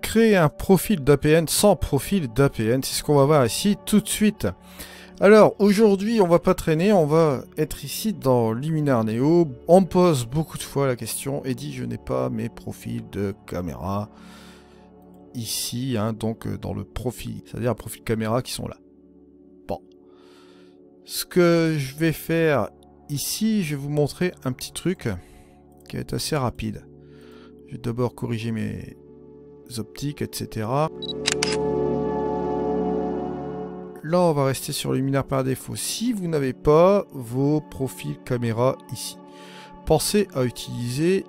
créer un profil d'APN sans profil d'APN? C'est ce qu'on va voir ici tout de suite. Alors, aujourd'hui, on va pas traîner, on va être ici dans Luminar Neo. On me pose beaucoup de fois la question, Eddy, je n'ai pas mes profils de caméra ici, hein, donc dans le profil, c'est-à-dire un profil caméra qui sont là. Bon. Ce que je vais faire ici, je vais vous montrer un petit truc qui va être assez rapide. Je vais d'abord corriger mes optiques, etc. Là, on va rester sur Luminar par défaut. Si vous n'avez pas vos profils caméra ici, pensez à utiliser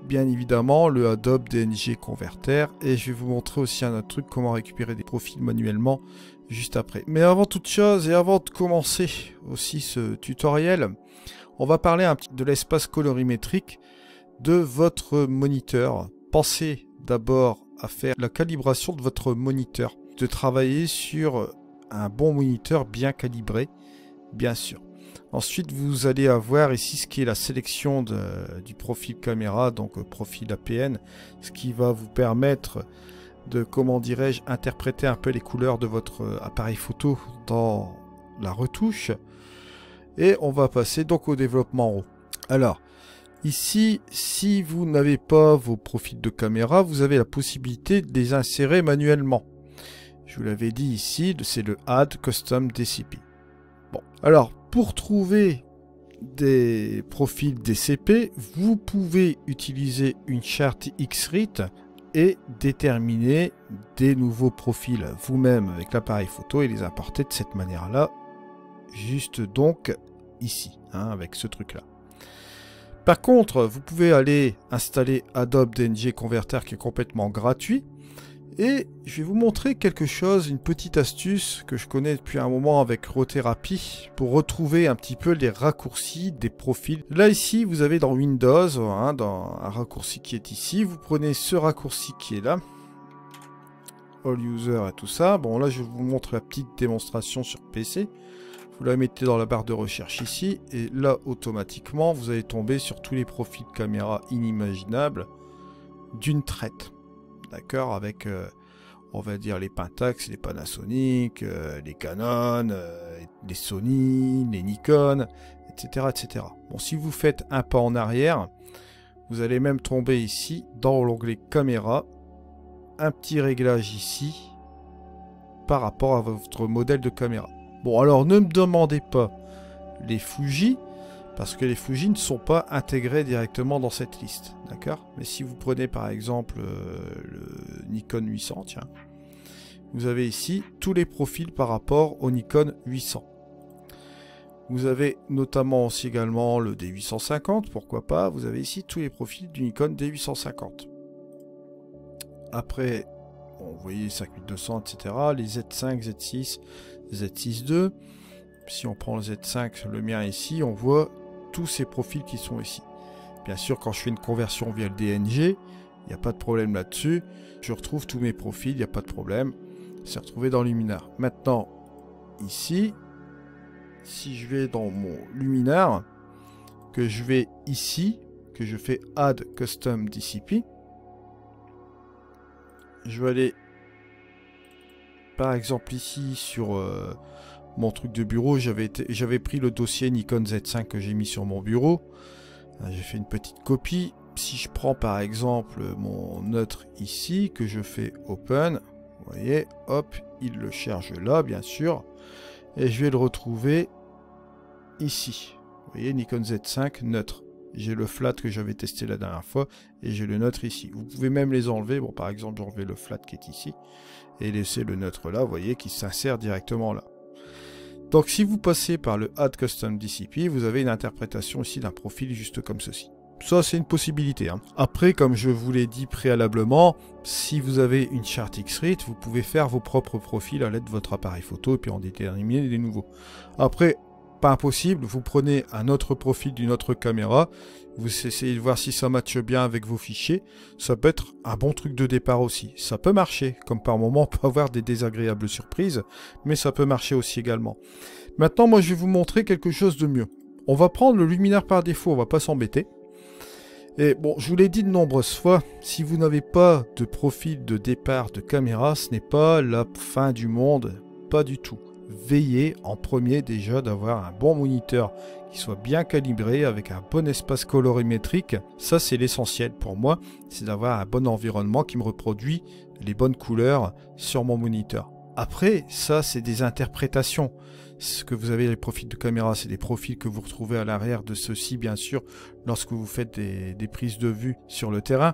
bien évidemment le Adobe DNG Converter, et je vais vous montrer aussi un autre truc, comment récupérer des profils manuellement juste après. Mais avant toute chose et avant de commencer aussi ce tutoriel, on va parler un petit de l'espace colorimétrique de votre moniteur. Pensez d'abord à faire la calibration de votre moniteur, de travailler sur un bon moniteur bien calibré, bien sûr. Ensuite, vous allez avoir ici ce qui est la sélection du profil caméra, donc profil APN, ce qui va vous permettre de, comment dirais-je, interpréter un peu les couleurs de votre appareil photo dans la retouche. Et on va passer donc au développement RAW. Alors, ici, si vous n'avez pas vos profils de caméra, vous avez la possibilité de les insérer manuellement. Je vous l'avais dit ici, c'est le Add Custom DCP. Bon, alors, pour trouver des profils DCP, vous pouvez utiliser une charte XRIT et déterminer des nouveaux profils vous-même avec l'appareil photo et les importer de cette manière-là, juste donc ici, hein, avec ce truc-là. Par contre, vous pouvez aller installer Adobe DNG Converter qui est complètement gratuit. Et je vais vous montrer quelque chose, une petite astuce que je connais depuis un moment avec RAWtherapy pour retrouver un petit peu les raccourcis des profils. Là ici, vous avez dans Windows, hein, dans un raccourci qui est ici, vous prenez ce raccourci qui est là, All User et tout ça. Bon là, je vous montre la petite démonstration sur PC. Vous la mettez dans la barre de recherche ici, et là, automatiquement, vous allez tomber sur tous les profils caméra inimaginables d'une traite. D'accord, avec, on va dire, les Pentax, les Panasonic, les Canon, les Sony, les Nikon, etc., etc. Bon, si vous faites un pas en arrière, vous allez même tomber ici, dans l'onglet Caméra, un petit réglage ici, par rapport à votre modèle de caméra. Bon, alors, ne me demandez pas les Fuji, parce que les Fuji ne sont pas intégrés directement dans cette liste, d'accord? Mais si vous prenez par exemple le Nikon 800, tiens, vous avez ici tous les profils par rapport au Nikon 800. Vous avez notamment aussi également le D850, pourquoi pas? Vous avez ici tous les profils du Nikon D850. Après, bon, vous voyez 5200, etc. Les Z5, Z6, Z6 II. Si on prend le Z5, le mien ici, on voit tous ces profils qui sont ici. Bien sûr, quand je fais une conversion via le DNG, il n'y a pas de problème là-dessus. Je retrouve tous mes profils, il n'y a pas de problème. C'est retrouvé dans Luminar. Maintenant, ici, si je vais dans mon Luminar, que je vais ici, que je fais Add Custom DCP, je vais aller, par exemple ici, sur mon truc de bureau, j'avais pris le dossier Nikon Z5 que j'ai mis sur mon bureau. J'ai fait une petite copie. Si je prends par exemple mon neutre ici, que je fais Open, vous voyez, hop, il le cherche là, bien sûr. Et je vais le retrouver ici. Vous voyez, Nikon Z5 neutre. J'ai le flat que j'avais testé la dernière fois et j'ai le neutre ici. Vous pouvez même les enlever. Bon, par exemple, j'enlève le flat qui est ici et laisser le neutre là, vous voyez, qui s'insère directement là. Donc si vous passez par le Add Custom DCP, vous avez une interprétation ici d'un profil juste comme ceci. Ça, c'est une possibilité, hein. Après, comme je vous l'ai dit préalablement, si vous avez une charte XRIT, vous pouvez faire vos propres profils à l'aide de votre appareil photo et puis en déterminer des nouveaux. Après, pas impossible, vous prenez un autre profil d'une autre caméra, vous essayez de voir si ça matche bien avec vos fichiers. Ça peut être un bon truc de départ aussi. Ça peut marcher, comme par moment on peut avoir des désagréables surprises, mais ça peut marcher aussi également. Maintenant, moi je vais vous montrer quelque chose de mieux. On va prendre le Luminar par défaut, on va pas s'embêter. Et bon, je vous l'ai dit de nombreuses fois, si vous n'avez pas de profil de départ de caméra, ce n'est pas la fin du monde, pas du tout. Veillez en premier déjà d'avoir un bon moniteur qui soit bien calibré avec un bon espace colorimétrique. Ça c'est l'essentiel pour moi, c'est d'avoir un bon environnement qui me reproduit les bonnes couleurs sur mon moniteur. Après, ça c'est des interprétations. Ce que vous avez les profils de caméra, c'est des profils que vous retrouvez à l'arrière de ceux-ci, bien sûr, lorsque vous faites des prises de vue sur le terrain.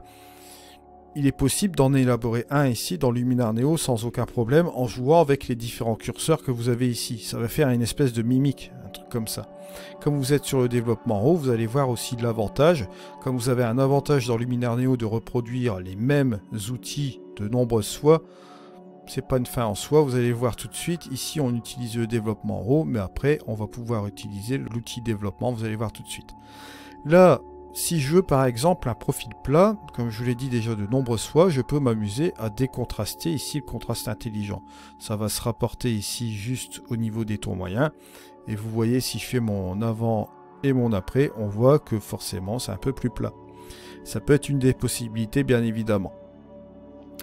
Il est possible d'en élaborer un ici dans Luminar Neo sans aucun problème en jouant avec les différents curseurs que vous avez ici. Ça va faire une espèce de mimique, un truc comme ça. Comme vous êtes sur le développement en haut, vous allez voir aussi de l'avantage. Comme vous avez un avantage dans Luminar Neo de reproduire les mêmes outils de nombreuses fois, c'est pas une fin en soi, vous allez voir tout de suite. Ici, on utilise le développement en haut, mais après, on va pouvoir utiliser l'outil développement, vous allez voir tout de suite. Là, si je veux par exemple un profil plat, comme je vous l'ai dit déjà de nombreuses fois, je peux m'amuser à décontraster ici le contraste intelligent. Ça va se rapporter ici juste au niveau des tons moyens. Et vous voyez, si je fais mon avant et mon après, on voit que forcément c'est un peu plus plat. Ça peut être une des possibilités, bien évidemment.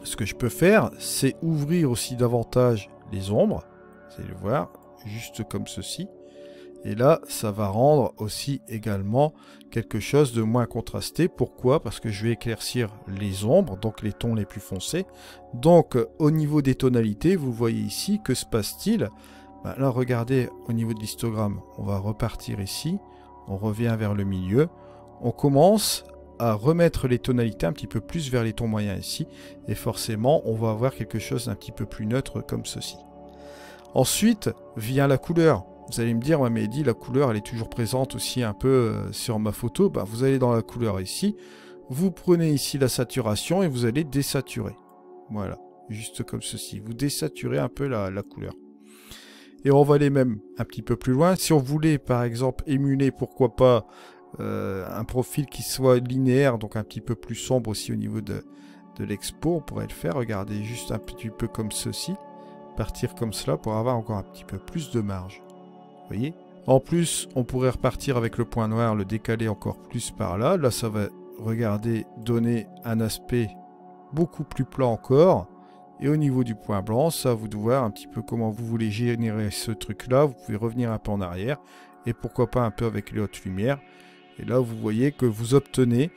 Ce que je peux faire, c'est ouvrir aussi davantage les ombres. Vous allez le voir, juste comme ceci. Et là, ça va rendre aussi également quelque chose de moins contrasté. Pourquoi? Parce que je vais éclaircir les ombres, donc les tons les plus foncés. Donc, au niveau des tonalités, vous voyez ici, que se passe-t-il? Ben là, regardez, au niveau de l'histogramme, on va repartir ici. On revient vers le milieu. On commence à remettre les tonalités un petit peu plus vers les tons moyens ici. Et forcément, on va avoir quelque chose d'un petit peu plus neutre comme ceci. Ensuite, vient la couleur. Vous allez me dire, ouais, mais Eddy, la couleur, elle est toujours présente aussi un peu sur ma photo. Ben, vous allez dans la couleur ici. Vous prenez ici la saturation et vous allez désaturer. Voilà, juste comme ceci. Vous désaturez un peu la couleur. Et on va aller même un petit peu plus loin. Si on voulait, par exemple, émuler, pourquoi pas, un profil qui soit linéaire, donc un petit peu plus sombre aussi au niveau de l'expo, on pourrait le faire. Regardez, juste un petit peu comme ceci. Partir comme cela pour avoir encore un petit peu plus de marge. Vous voyez? En plus, on pourrait repartir avec le point noir, le décaler encore plus par là. Là, ça va, regardez, donner un aspect beaucoup plus plat encore. Et au niveau du point blanc, ça vous devez voir un petit peu comment vous voulez générer ce truc-là. Vous pouvez revenir un peu en arrière. Et pourquoi pas un peu avec les hautes lumières. Et là, vous voyez que vous obtenez,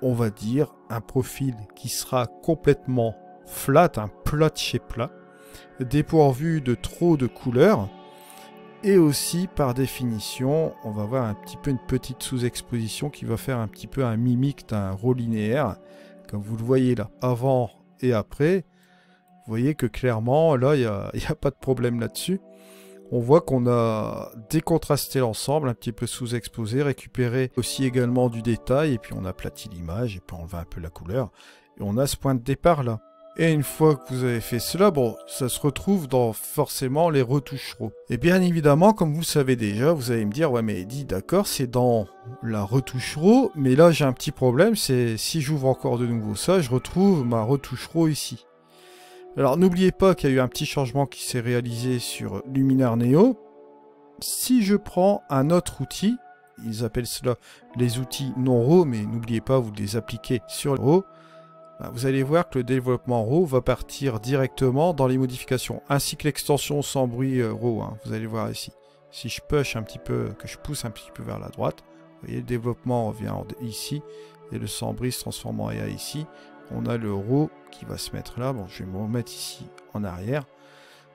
on va dire, un profil qui sera complètement flat, un plat de chez plat, dépourvu de trop de couleurs. Et aussi, par définition, on va avoir un petit peu une petite sous-exposition qui va faire un petit peu un mimique d'un RAW linéaire, comme vous le voyez là, avant et après. Vous voyez que clairement, là, il n'y a pas de problème là-dessus. On voit qu'on a décontrasté l'ensemble, un petit peu sous-exposé, récupéré aussi également du détail, et puis on aplatit l'image, et puis on enlève un peu la couleur. Et on a ce point de départ là. Et une fois que vous avez fait cela, bon, ça se retrouve dans forcément les retouches RAW. Et bien évidemment, comme vous le savez déjà, vous allez me dire, ouais mais Eddy, d'accord, c'est dans la retouche RAW, mais là j'ai un petit problème, c'est si j'ouvre encore de nouveau ça, je retrouve ma retouche RAW ici. Alors n'oubliez pas qu'il y a eu un petit changement qui s'est réalisé sur Luminar Neo. Si je prends un autre outil, ils appellent cela les outils non RAW, mais n'oubliez pas, vous les appliquez sur le RAW. Vous allez voir que le développement RAW va partir directement dans les modifications, ainsi que l'extension sans bruit RAW, hein, vous allez voir ici. Si je push un petit peu, que je pousse un petit peu vers la droite, vous voyez le développement revient ici, et le sans bruit se transforme en EA ici. On a le RAW qui va se mettre là, bon je vais me remettre ici en arrière.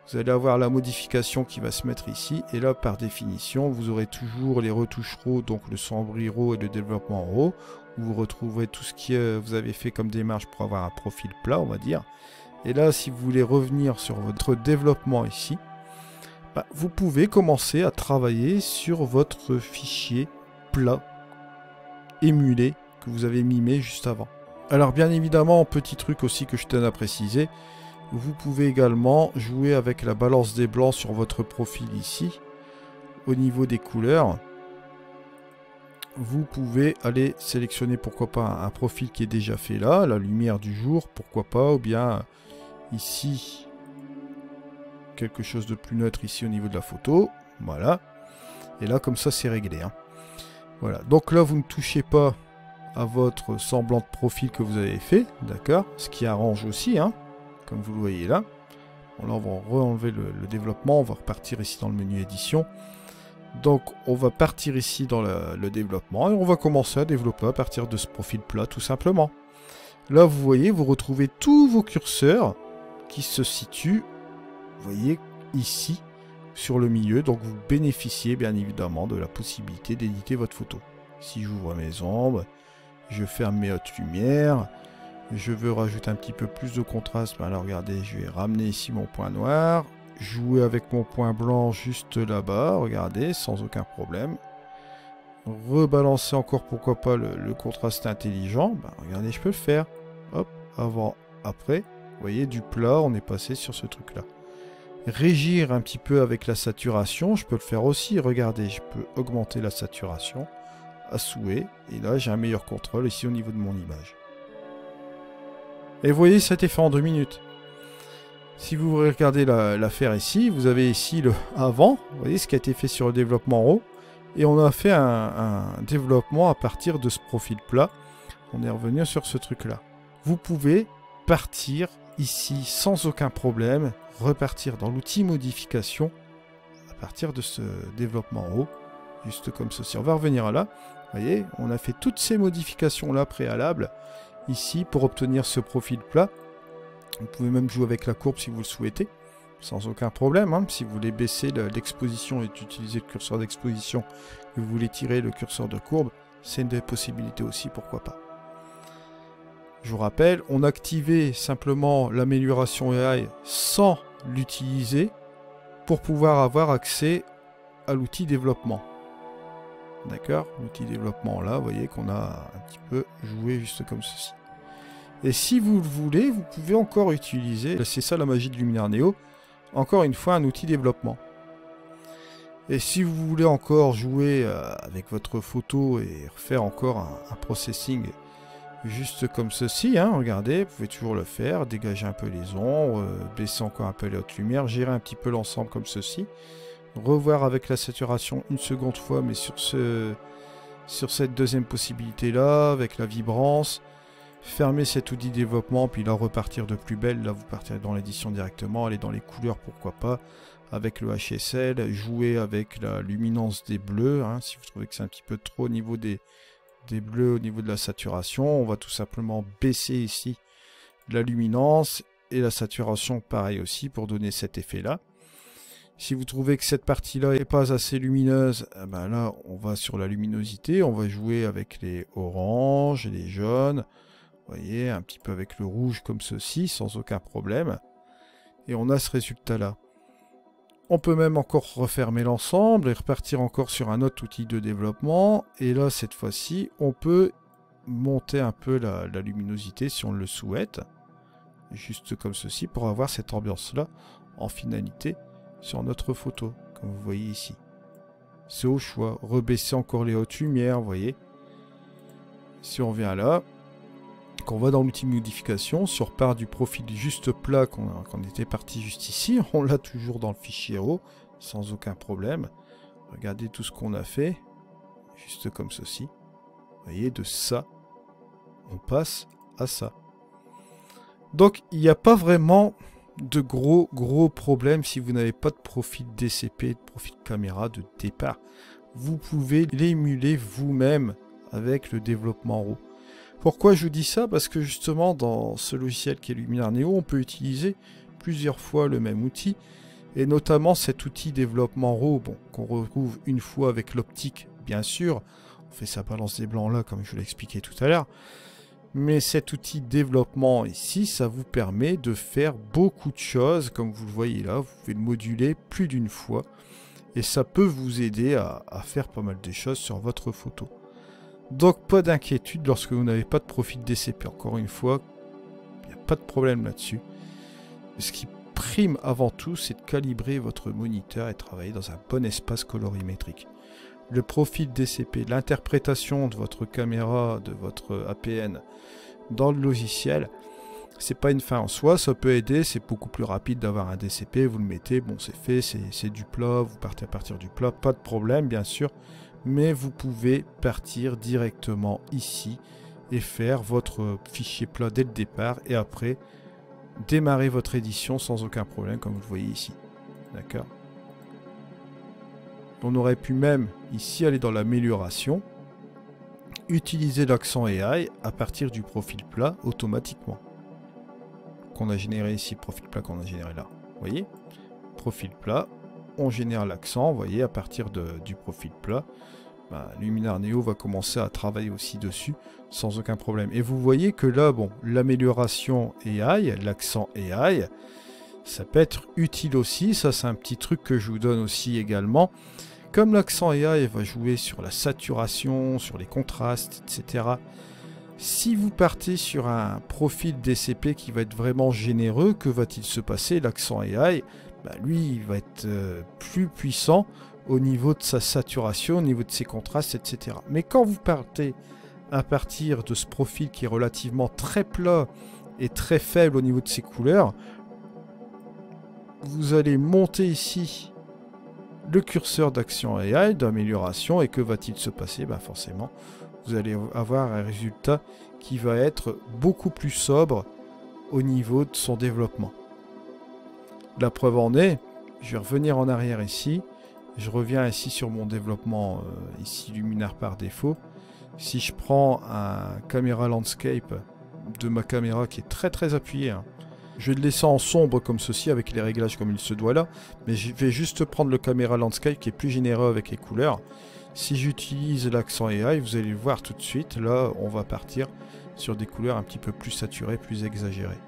Vous allez avoir la modification qui va se mettre ici, et là par définition, vous aurez toujours les retouches RAW, donc le sans bruit RAW et le développement RAW, où vous retrouverez tout ce que vous avez fait comme démarche pour avoir un profil plat, on va dire. Et là, si vous voulez revenir sur votre développement ici, vous pouvez commencer à travailler sur votre fichier plat, émulé, que vous avez mimé juste avant. Alors bien évidemment, petit truc aussi que je tiens à préciser, vous pouvez également jouer avec la balance des blancs sur votre profil ici, au niveau des couleurs. Vous pouvez aller sélectionner pourquoi pas un profil qui est déjà fait là, la lumière du jour, pourquoi pas, ou bien ici, quelque chose de plus neutre ici au niveau de la photo, voilà. Et là comme ça c'est réglé, hein. Voilà, donc là vous ne touchez pas à votre semblant de profil que vous avez fait, d'accord? Ce qui arrange aussi, hein, comme vous le voyez là. Bon, là, on va re-enlever le développement, on va repartir ici dans le menu édition. Donc, on va partir ici dans le développement et on va commencer à développer à partir de ce profil plat, tout simplement. Là, vous voyez, vous retrouvez tous vos curseurs qui se situent, vous voyez, ici, sur le milieu. Donc, vous bénéficiez, bien évidemment, de la possibilité d'éditer votre photo. Si j'ouvre mes ombres, je ferme mes hautes lumières, je veux rajouter un petit peu plus de contraste. Ben alors, regardez, je vais ramener ici mon point noir, jouer avec mon point blanc juste là-bas, regardez, sans aucun problème. Rebalancer encore, pourquoi pas, le contraste intelligent. Ben, regardez, je peux le faire. Hop, avant, après. Vous voyez, du plat, on est passé sur ce truc-là. Régir un petit peu avec la saturation, je peux le faire aussi. Regardez, je peux augmenter la saturation à souhait. Et là, j'ai un meilleur contrôle ici au niveau de mon image. Et vous voyez, ça a été fait en 2 minutes. Si vous regardez l'affaire ici, vous avez ici le avant. Vous voyez ce qui a été fait sur le développement en haut. Et on a fait un développement à partir de ce profil plat. On est revenu sur ce truc-là. Vous pouvez partir ici sans aucun problème, repartir dans l'outil modification à partir de ce développement en haut, juste comme ceci. On va revenir à là. Vous voyez, on a fait toutes ces modifications-là préalables ici pour obtenir ce profil plat. Vous pouvez même jouer avec la courbe si vous le souhaitez, sans aucun problème. Hein. Si vous voulez baisser l'exposition et utiliser le curseur d'exposition, que vous voulez tirer le curseur de courbe, c'est une des possibilités aussi, pourquoi pas. Je vous rappelle, on activait simplement l'amélioration AI sans l'utiliser pour pouvoir avoir accès à l'outil développement. D'accord? L'outil développement là, vous voyez qu'on a un petit peu joué juste comme ceci. Et si vous le voulez, vous pouvez encore utiliser, c'est ça la magie de Luminaire Neo, encore une fois un outil développement. Et si vous voulez encore jouer avec votre photo et refaire encore un processing juste comme ceci, hein, regardez, vous pouvez toujours le faire, dégager un peu les ombres, baisser encore un peu les hautes lumières, gérer un petit peu l'ensemble comme ceci, revoir avec la saturation une seconde fois, mais sur cette deuxième possibilité là, avec la vibrance, fermer cet outil développement, puis là repartir de plus belle, là vous partirez dans l'édition directement, aller dans les couleurs, pourquoi pas, avec le HSL, jouer avec la luminance des bleus, hein, si vous trouvez que c'est un petit peu trop au niveau des bleus, au niveau de la saturation, on va tout simplement baisser ici la luminance et la saturation pareil aussi pour donner cet effet là. Si vous trouvez que cette partie là n'est pas assez lumineuse, eh ben là on va sur la luminosité, on va jouer avec les oranges et les jaunes, vous voyez, un petit peu avec le rouge comme ceci, sans aucun problème. Et on a ce résultat-là. On peut même encore refermer l'ensemble et repartir encore sur un autre outil de développement. Et là, cette fois-ci, on peut monter un peu la luminosité si on le souhaite. Juste comme ceci, pour avoir cette ambiance-là en finalité sur notre photo, comme vous voyez ici. C'est au choix. Rebaisser encore les hautes lumières, vous voyez. Si on vient là, qu'on va dans l'outil modification, si on repart du profil juste plat qu'on était parti juste ici, on l'a toujours dans le fichier RAW, sans aucun problème. Regardez tout ce qu'on a fait, juste comme ceci. Vous voyez, de ça, on passe à ça. Donc, il n'y a pas vraiment de gros problèmes si vous n'avez pas de profil DCP, de profil caméra de départ. Vous pouvez l'émuler vous-même avec le développement RAW. Pourquoi je vous dis ça? Parce que justement, dans ce logiciel qui est Luminaire Neo, on peut utiliser plusieurs fois le même outil, et notamment cet outil développement RAW, bon, qu'on retrouve une fois avec l'optique, bien sûr. On fait sa balance des blancs là, comme je vous l'ai expliqué tout à l'heure. Mais cet outil développement ici, ça vous permet de faire beaucoup de choses, comme vous le voyez là. Vous pouvez le moduler plus d'une fois, et ça peut vous aider à faire pas mal de choses sur votre photo. Donc pas d'inquiétude lorsque vous n'avez pas de profil DCP. Encore une fois, il n'y a pas de problème là-dessus. Ce qui prime avant tout, c'est de calibrer votre moniteur et travailler dans un bon espace colorimétrique. Le profil DCP, l'interprétation de votre caméra, de votre APN dans le logiciel, c'est pas une fin en soi, ça peut aider, c'est beaucoup plus rapide d'avoir un DCP, vous le mettez, bon c'est fait, c'est du plat, vous partez à partir du plat, pas de problème bien sûr. Mais vous pouvez partir directement ici et faire votre fichier plat dès le départ et après démarrer votre édition sans aucun problème comme vous le voyez ici. D'accord? On aurait pu même ici aller dans l'amélioration, utiliser l'accent AI à partir du profil plat automatiquement. Qu'on a généré ici, profil plat qu'on a généré là. Vous voyez? Profil plat, on génère l'accent, vous voyez, à partir du profil plat. Luminar Neo va commencer à travailler aussi dessus sans aucun problème. Et vous voyez que là, bon, l'amélioration AI, l'accent AI, ça peut être utile aussi. Ça, c'est un petit truc que je vous donne aussi également. Comme l'accent AI va jouer sur la saturation, sur les contrastes, etc. Si vous partez sur un profil DCP qui va être vraiment généreux, que va-t-il se passer? L'accent AI, lui, il va être plus puissant au niveau de sa saturation, au niveau de ses contrastes, etc. Mais quand vous partez à partir de ce profil qui est relativement très plat et très faible au niveau de ses couleurs, vous allez monter ici le curseur d'action AI, d'amélioration, et que va-t-il se passer? Forcément, vous allez avoir un résultat qui va être beaucoup plus sobre au niveau de son développement. La preuve en est, je vais revenir en arrière ici. Je reviens ici sur mon développement, ici Luminar par défaut. Si je prends un caméra landscape de ma caméra qui est très appuyée, hein, je vais le laisser en sombre comme ceci avec les réglages comme il se doit là. Mais je vais juste prendre le caméra landscape qui est plus généreux avec les couleurs. Si j'utilise l'accent AI, vous allez le voir tout de suite. Là, on va partir sur des couleurs un petit peu plus saturées, plus exagérées.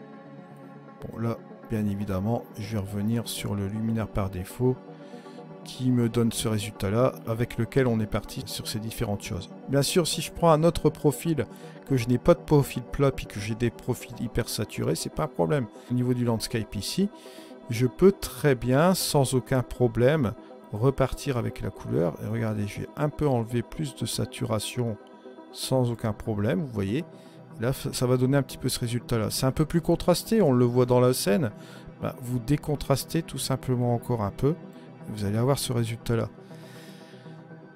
Bon, là, bien évidemment, je vais revenir sur le luminaire par défaut qui me donne ce résultat-là, avec lequel on est parti sur ces différentes choses. Bien sûr, si je prends un autre profil, que je n'ai pas de profil plat, puis que j'ai des profils hyper saturés, c'est pas un problème. Au niveau du landscape ici, je peux très bien, sans aucun problème, repartir avec la couleur. Et regardez, je vais un peu enlever plus de saturation sans aucun problème, vous voyez. Là, ça va donner un petit peu ce résultat-là. C'est un peu plus contrasté, on le voit dans la scène. Vous décontrastez tout simplement encore un peu. Vous allez avoir ce résultat-là.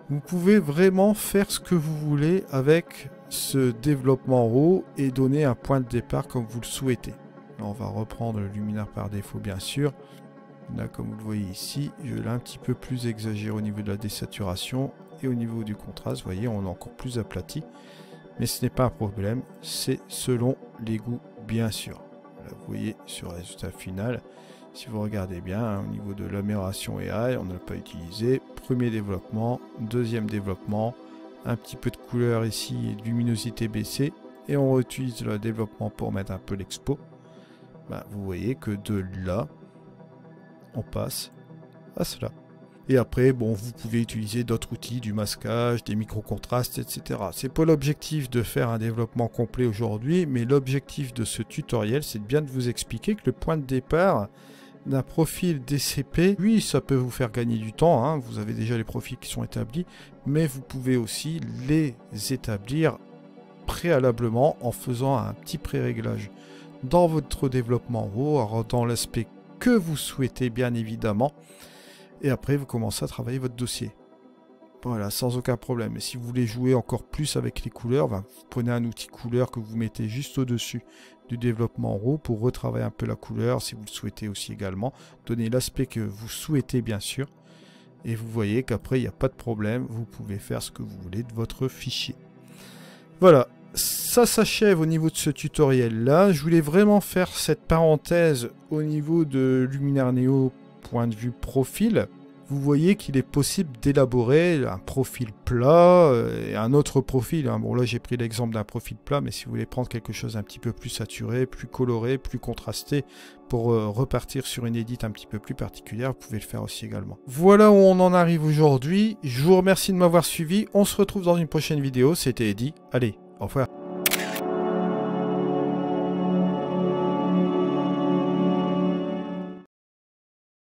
Vous pouvez vraiment faire ce que vous voulez avec ce développement RAW et donner un point de départ comme vous le souhaitez. Là, on va reprendre le luminaire par défaut, bien sûr. Là, comme vous le voyez ici, je l'ai un petit peu plus exagéré au niveau de la désaturation et au niveau du contraste. Vous voyez, on est encore plus aplati. Mais ce n'est pas un problème, c'est selon les goûts, bien sûr. Là, vous voyez sur le résultat final. Si vous regardez bien, hein, au niveau de l'amélioration AI, on ne l'a pas utilisé. Premier développement, deuxième développement, un petit peu de couleur ici, luminosité baissée, et on utilise le développement pour mettre un peu l'expo. Vous voyez que de là, on passe à cela. Et après, bon, vous pouvez utiliser d'autres outils, du masquage, des micro-contrastes, etc. C'est pas l'objectif de faire un développement complet aujourd'hui, mais l'objectif de ce tutoriel, c'est bien de vous expliquer que le point de départ d'un profil DCP, oui, ça peut vous faire gagner du temps, hein, vous avez déjà les profils qui sont établis, mais vous pouvez aussi les établir préalablement en faisant un petit pré-réglage dans votre développement RAW, dans l'aspect que vous souhaitez bien évidemment, et après vous commencez à travailler votre dossier. Voilà, sans aucun problème. Et si vous voulez jouer encore plus avec les couleurs, vous prenez un outil couleur que vous mettez juste au-dessus du développement RAW pour retravailler un peu la couleur, si vous le souhaitez aussi également. Donnez l'aspect que vous souhaitez, bien sûr. Et vous voyez qu'après, il n'y a pas de problème. Vous pouvez faire ce que vous voulez de votre fichier. Voilà, ça s'achève au niveau de ce tutoriel-là. Je voulais vraiment faire cette parenthèse au niveau de Luminar Neo, point de vue profil. Vous voyez qu'il est possible d'élaborer un profil plat et un autre profil. Bon, là, j'ai pris l'exemple d'un profil plat, mais si vous voulez prendre quelque chose un petit peu plus saturé, plus coloré, plus contrasté, pour repartir sur une édite un petit peu plus particulière, vous pouvez le faire aussi également. Voilà où on en arrive aujourd'hui. Je vous remercie de m'avoir suivi. On se retrouve dans une prochaine vidéo. C'était Eddy. Allez, au revoir.